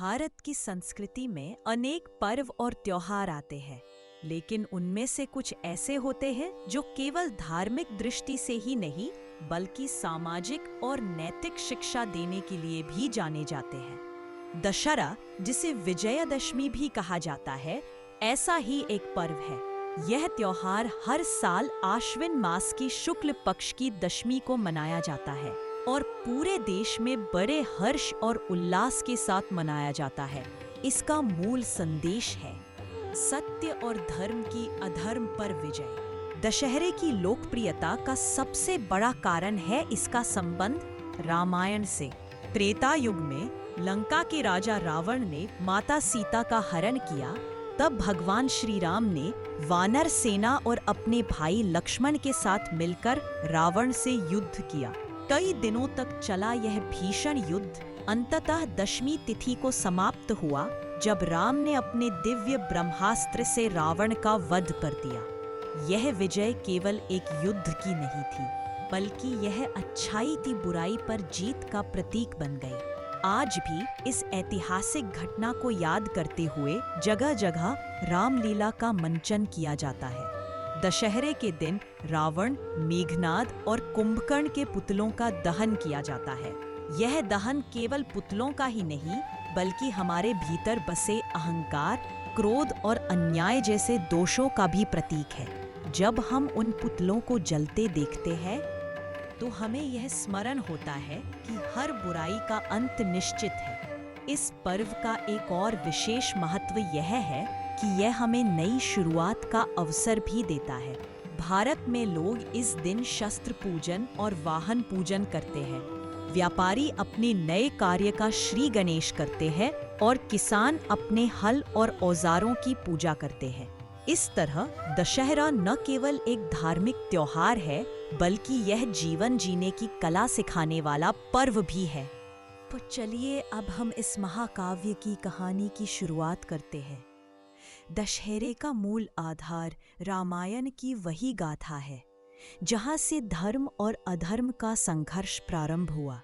भारत की संस्कृति में अनेक पर्व और त्योहार आते हैं, लेकिन उनमें से कुछ ऐसे होते हैं जो केवल धार्मिक दृष्टि से ही नहीं बल्कि सामाजिक और नैतिक शिक्षा देने के लिए भी जाने जाते हैं। दशहरा, जिसे विजयादशमी भी कहा जाता है, ऐसा ही एक पर्व है। यह त्योहार हर साल आश्विन मास की शुक्ल पक्ष की दशमी को मनाया जाता है और पूरे देश में बड़े हर्ष और उल्लास के साथ मनाया जाता है। इसका मूल संदेश है सत्य और धर्म की अधर्म पर विजय। दशहरे की लोकप्रियता का सबसे बड़ा कारण है इसका संबंध रामायण से। त्रेता युग में लंका के राजा रावण ने माता सीता का हरण किया, तब भगवान श्री राम ने वानर सेना और अपने भाई लक्ष्मण के साथ मिलकर रावण से युद्ध किया। कई दिनों तक चला यह भीषण युद्ध अंततः दशमी तिथि को समाप्त हुआ, जब राम ने अपने दिव्य ब्रह्मास्त्र से रावण का वध कर दिया। यह विजय केवल एक युद्ध की नहीं थी, बल्कि यह अच्छाई की बुराई पर जीत का प्रतीक बन गई। आज भी इस ऐतिहासिक घटना को याद करते हुए जगह जगह रामलीला का मंचन किया जाता है। दशहरे के दिन रावण, मेघनाद और कुंभकर्ण के पुतलों का दहन किया जाता है। यह दहन केवल पुतलों का ही नहीं, बल्कि हमारे भीतर बसे अहंकार, क्रोध और अन्याय जैसे दोषों का भी प्रतीक है। जब हम उन पुतलों को जलते देखते हैं, तो हमें यह स्मरण होता है कि हर बुराई का अंत निश्चित है। इस पर्व का एक और विशेष महत्व यह है कि यह हमें नई शुरुआत का अवसर भी देता है। भारत में लोग इस दिन शस्त्र पूजन और वाहन पूजन करते हैं। व्यापारी अपने नए कार्य का श्री गणेश करते हैं और किसान अपने हल और औजारों की पूजा करते हैं। इस तरह दशहरा न केवल एक धार्मिक त्योहार है, बल्कि यह जीवन जीने की कला सिखाने वाला पर्व भी है। तो चलिए अब हम इस महाकाव्य की कहानी की शुरुआत करते हैं। दशहरे का मूल आधार रामायण की वही गाथा है, जहां से धर्म और अधर्म का संघर्ष प्रारंभ हुआ।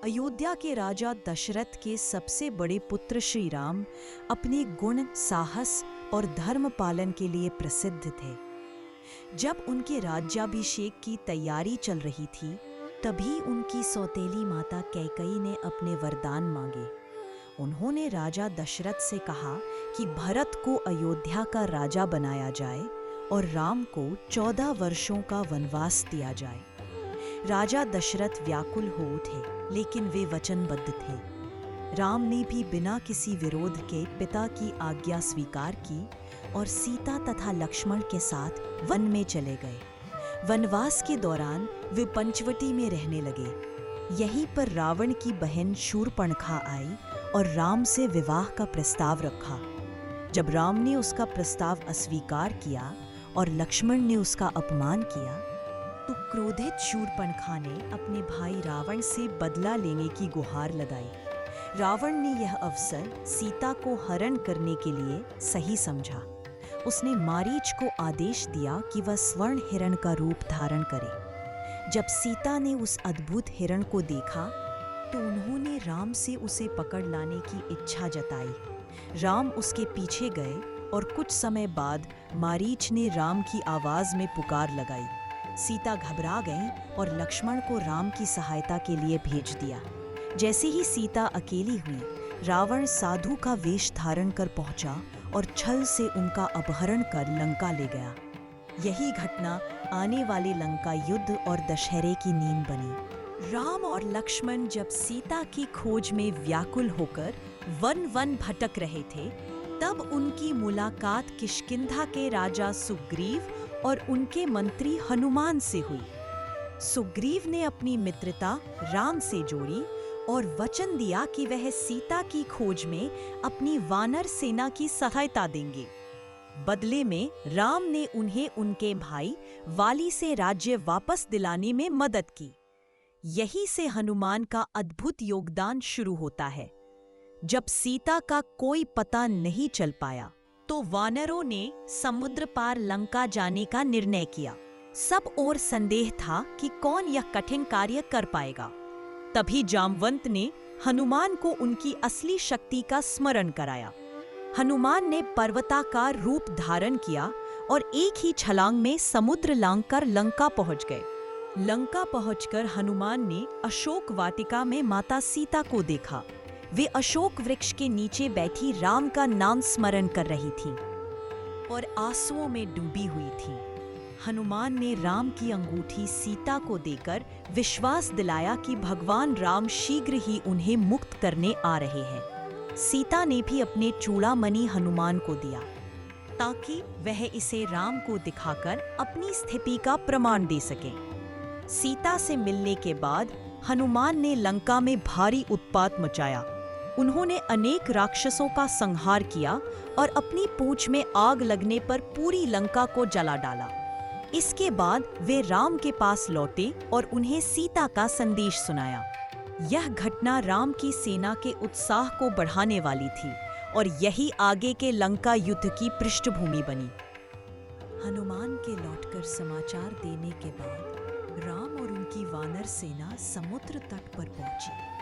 अयोध्या के राजा दशरथ के सबसे बड़े पुत्र श्री राम अपने गुण, साहस और धर्म पालन के लिए प्रसिद्ध थे। जब उनके राज्याभिषेक की तैयारी चल रही थी, तभी उनकी सौतेली माता कैकेयी ने अपने वरदान मांगे। उन्होंने राजा दशरथ से कहा कि भरत को अयोध्या का राजा बनाया जाए और राम को 14 वर्षों का वनवास दिया जाए। राजा दशरथ व्याकुल हो उठे, लेकिन वे वचनबद्ध थे। राम ने भी बिना किसी विरोध के पिता की आज्ञा स्वीकार की और सीता तथा लक्ष्मण के साथ वन में चले गए। वनवास के दौरान वे पंचवटी में रहने लगे। यहीं पर रावण की बहन शूर्पणखा आई और राम से विवाह का प्रस्ताव रखा। जब राम ने उसका प्रस्ताव अस्वीकार किया और लक्ष्मण ने उसका अपमान किया, तो क्रोधित शूर्पणखा ने अपने भाई रावण से बदला लेने की गुहार लगाई। रावण ने यह अवसर सीता को हरण करने के लिए सही समझा। उसने मारीच को आदेश दिया कि वह स्वर्ण हिरण का रूप धारण करे। जब सीता ने उस अद्भुत हिरण को देखा, तो उन्होंने राम से उसे पकड़ लाने की इच्छा जताई। राम उसके पीछे गए और कुछ समय बाद मारीच ने राम की आवाज में पुकार लगाई। सीता घबरा गई और लक्ष्मण को राम की सहायता के लिए भेज दिया। जैसे ही सीता अकेली हुई, रावण साधु का वेश धारण कर पहुंचा और छल से उनका अपहरण कर लंका ले गया। यही घटना आने वाले लंका युद्ध और दशहरे की नींव बनी। राम और लक्ष्मण जब सीता की खोज में व्याकुल होकर वन वन भटक रहे थे, तब उनकी मुलाकात किष्किंधा के राजा सुग्रीव और उनके मंत्री हनुमान से हुई। सुग्रीव ने अपनी मित्रता राम से जोड़ी और वचन दिया कि वह सीता की खोज में अपनी वानर सेना की सहायता देंगे। बदले में राम ने उन्हें उनके भाई वाली से राज्य वापस दिलाने में मदद की। यही से हनुमान का अद्भुत योगदान शुरू होता है। जब सीता का कोई पता नहीं चल पाया, तो वानरों ने समुद्र पार लंका जाने का निर्णय किया। सब ओर संदेह था कि कौन यह कठिन कार्य कर पाएगा। तभी जामवंत ने हनुमान को उनकी असली शक्ति का स्मरण कराया। हनुमान ने पर्वताकार रूप धारण किया और एक ही छलांग में समुद्र लांघकर लंका पहुंच गए। लंका पहुंचकर हनुमान ने अशोक वाटिका में माता सीता को देखा। वे अशोक वृक्ष के नीचे बैठी राम का नाम स्मरण कर रही थीं और आंसुओं में डूबी हुई थीं। हनुमान ने राम की अंगूठी सीता को देकर विश्वास दिलाया कि भगवान राम शीघ्र ही उन्हें मुक्त करने आ रहे हैं। सीता ने भी अपने चूड़ामणि हनुमान को दिया ताकि वह इसे राम को दिखाकर अपनी स्थिति का प्रमाण दे सके। सीता से मिलने के बाद हनुमान ने लंका में भारी उत्पात मचाया। उन्होंने अनेक राक्षसों का संहार किया और अपनी पूंछ में आग लगने पर पूरी लंका को जला डाला। इसके बाद वे राम के पास लौटे और उन्हें सीता का संदेश सुनाया। यह घटना राम की सेना के उत्साह को बढ़ाने वाली थी और यही आगे के लंका युद्ध की पृष्ठभूमि बनी। हनुमान के लौटकर समाचार देने के बाद राम और उनकी वानर सेना समुद्र तट पर पहुंची।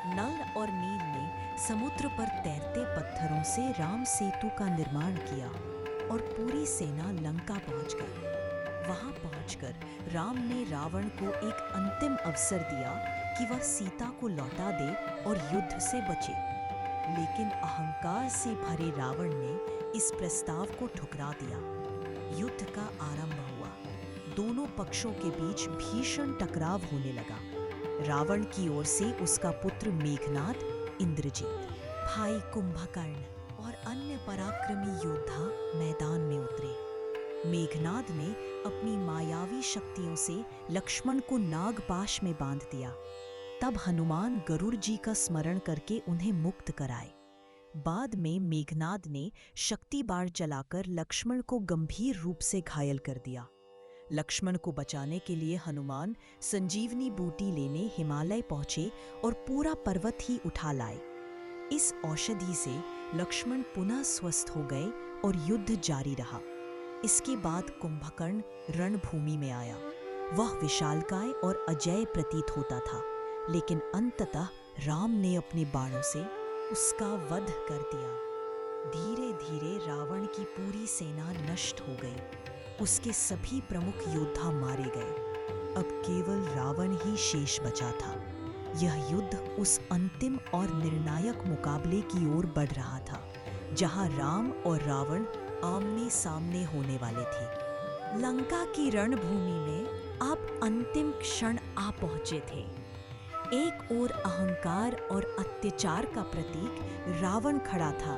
नल और नील ने समुद्र पर तैरते पत्थरों से राम सेतु का निर्माण किया और पूरी सेना लंका पहुंच गई। वहां पहुंचकर राम ने रावण को एक अंतिम अवसर दिया कि वह सीता को लौटा दे और युद्ध से बचे। लेकिन अहंकार से भरे रावण ने इस प्रस्ताव को ठुकरा दिया। युद्ध का आरंभ हुआ। दोनों पक्षों के बीच भीषण टकराव होने लगा। रावण की ओर से उसका पुत्र मेघनाद, इंद्रजीत, भाई कुंभकर्ण और अन्य पराक्रमी योद्धा मैदान में उतरे। मेघनाद ने अपनी मायावी शक्तियों से लक्ष्मण को नागपाश में बांध दिया। तब हनुमान गरुड़ जी का स्मरण करके उन्हें मुक्त कराए। बाद में मेघनाद ने शक्ति बाण चलाकर लक्ष्मण को गंभीर रूप से घायल कर दिया। लक्ष्मण को बचाने के लिए हनुमान संजीवनी बूटी लेने हिमालय पहुंचे और पूरा पर्वत ही उठा लाए। इस औषधि से लक्ष्मण पुनः स्वस्थ हो गए और युद्ध जारी रहा। इसके बाद कुंभकर्ण रणभूमि में आया। वह विशालकाय और अजेय प्रतीत होता था, लेकिन अंततः राम ने अपने बाणों से उसका वध कर दिया। धीरे धीरे रावण की पूरी सेना नष्ट हो गई। उसके सभी प्रमुख योद्धा मारे गए। अब केवल रावण ही शेष बचा था। यह युद्ध उस अंतिम और निर्णायक मुकाबले की ओर बढ़ रहा था, जहां राम और रावण आमने सामने होने वाले थे। लंका की रणभूमि में अब अंतिम क्षण आ पहुंचे थे। एक ओर अहंकार और अत्याचार का प्रतीक रावण खड़ा था,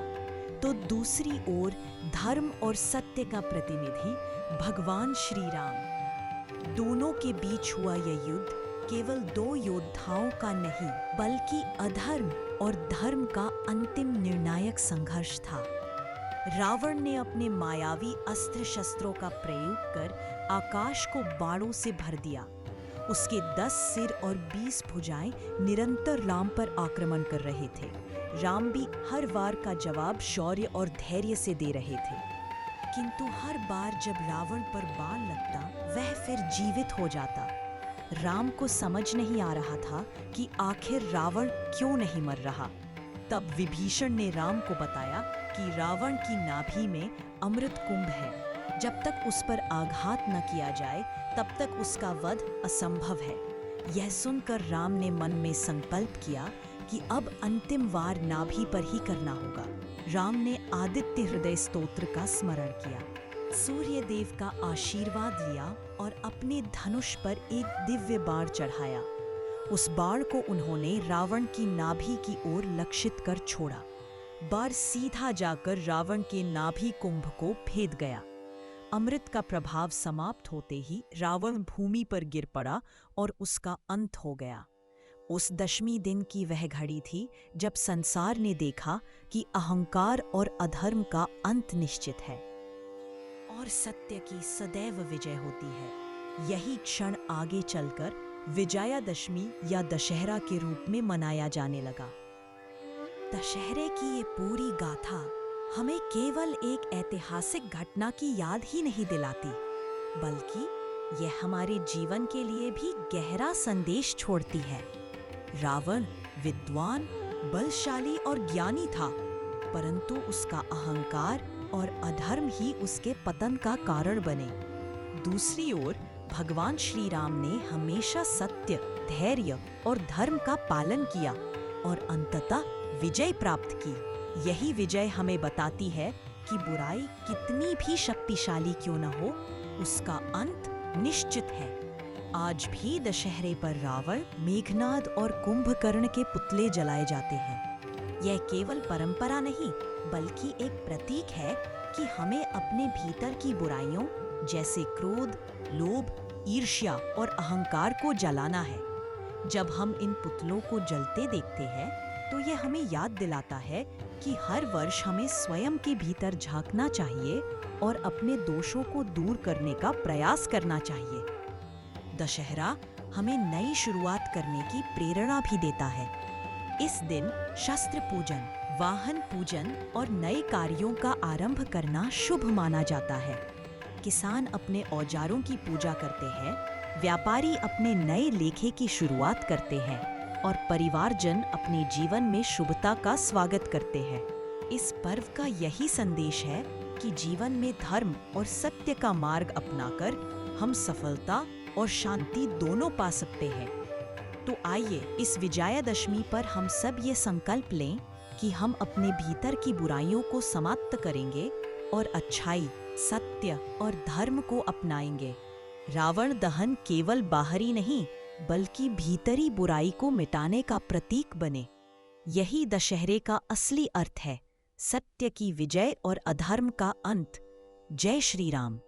तो दूसरी ओर धर्म और सत्य का प्रतिनिधि भगवान श्री राम। दोनों के बीच हुआ यह युद्ध केवल दो योद्धाओं का नहीं, बल्कि अधर्म और धर्म का अंतिम निर्णायक संघर्ष था। रावण ने अपने मायावी अस्त्र शस्त्रों का प्रयोग कर आकाश को बाणों से भर दिया। उसके 10 सिर और 20 भुजाएं निरंतर राम पर आक्रमण कर रहे थे। राम भी हर वार का जवाब शौर्य और धैर्य से दे रहे थे, किंतु हर बार जब रावण पर बाण लगता, वह फिर जीवित हो जाता। राम को समझ नहीं आ रहा था कि आखिर रावण क्यों नहीं मर रहा। तब विभीषण ने राम को बताया कि रावण की नाभि में अमृत कुंभ है। जब तक उस पर आघात न किया जाए, तब तक उसका वध असंभव है। यह सुनकर राम ने मन में संकल्प किया कि अब अंतिम वार नाभि पर ही करना होगा। राम ने आदित्य हृदय स्तोत्र का स्मरण किया, सूर्य देव का आशीर्वाद लिया और अपने धनुष पर एक दिव्य बाण चढ़ाया। उस बाण को उन्होंने रावण की नाभि की ओर लक्षित कर छोड़ा। बाण सीधा जाकर रावण के नाभि कुंभ को भेद गया। अमृत का प्रभाव समाप्त होते ही रावण भूमि पर गिर पड़ा और उसका अंत हो गया। उस दशमी दिन की वह घड़ी थी जब संसार ने देखा कि अहंकार और अधर्म का अंत निश्चित है और सत्य की सदैव विजय होती है। यही क्षण आगे चलकर विजयादशमी या दशहरा के रूप में मनाया जाने लगा। दशहरे की ये पूरी गाथा हमें केवल एक ऐतिहासिक घटना की याद ही नहीं दिलाती, बल्कि यह हमारे जीवन के लिए भी गहरा संदेश छोड़ती है। रावण विद्वान, बलशाली और ज्ञानी था, परंतु उसका अहंकार और अधर्म ही उसके पतन का कारण बने। दूसरी ओर भगवान श्री राम ने हमेशा सत्य, धैर्य और धर्म का पालन किया और अंततः विजय प्राप्त की। यही विजय हमें बताती है कि बुराई कितनी भी शक्तिशाली क्यों न हो, उसका अंत निश्चित है। आज भी दशहरे पर रावण, मेघनाद और कुंभकर्ण के पुतले जलाए जाते हैं। यह केवल परंपरा नहीं, बल्कि एक प्रतीक है कि हमें अपने भीतर की बुराइयों जैसे क्रोध, लोभ, ईर्ष्या और अहंकार को जलाना है। जब हम इन पुतलों को जलते देखते हैं तो यह हमें याद दिलाता है कि हर वर्ष हमें स्वयं के भीतर झांकना चाहिए और अपने दोषों को दूर करने का प्रयास करना चाहिए। दशहरा हमें नई शुरुआत करने की प्रेरणा भी देता है। इस दिन शस्त्र पूजन, वाहन पूजन और नए कार्यों का आरंभ करना शुभ माना जाता है। किसान अपने औजारों की पूजा करते हैं, व्यापारी अपने नए लेखे की शुरुआत करते हैं और परिवारजन अपने जीवन में शुभता का स्वागत करते हैं। इस पर्व का यही संदेश है कि जीवन में धर्म और सत्य का मार्ग अपनाकर हम सफलता और शांति दोनों पा सकते हैं। तो आइए इस विजयादशमी पर हम सब ये संकल्प लें कि हम अपने भीतर की बुराइयों को समाप्त करेंगे और अच्छाई, सत्य और धर्म को अपनाएंगे। रावण दहन केवल बाहरी नहीं, बल्कि भीतरी बुराई को मिटाने का प्रतीक बने। यही दशहरे का असली अर्थ है, सत्य की विजय और अधर्म का अंत। जय श्री राम।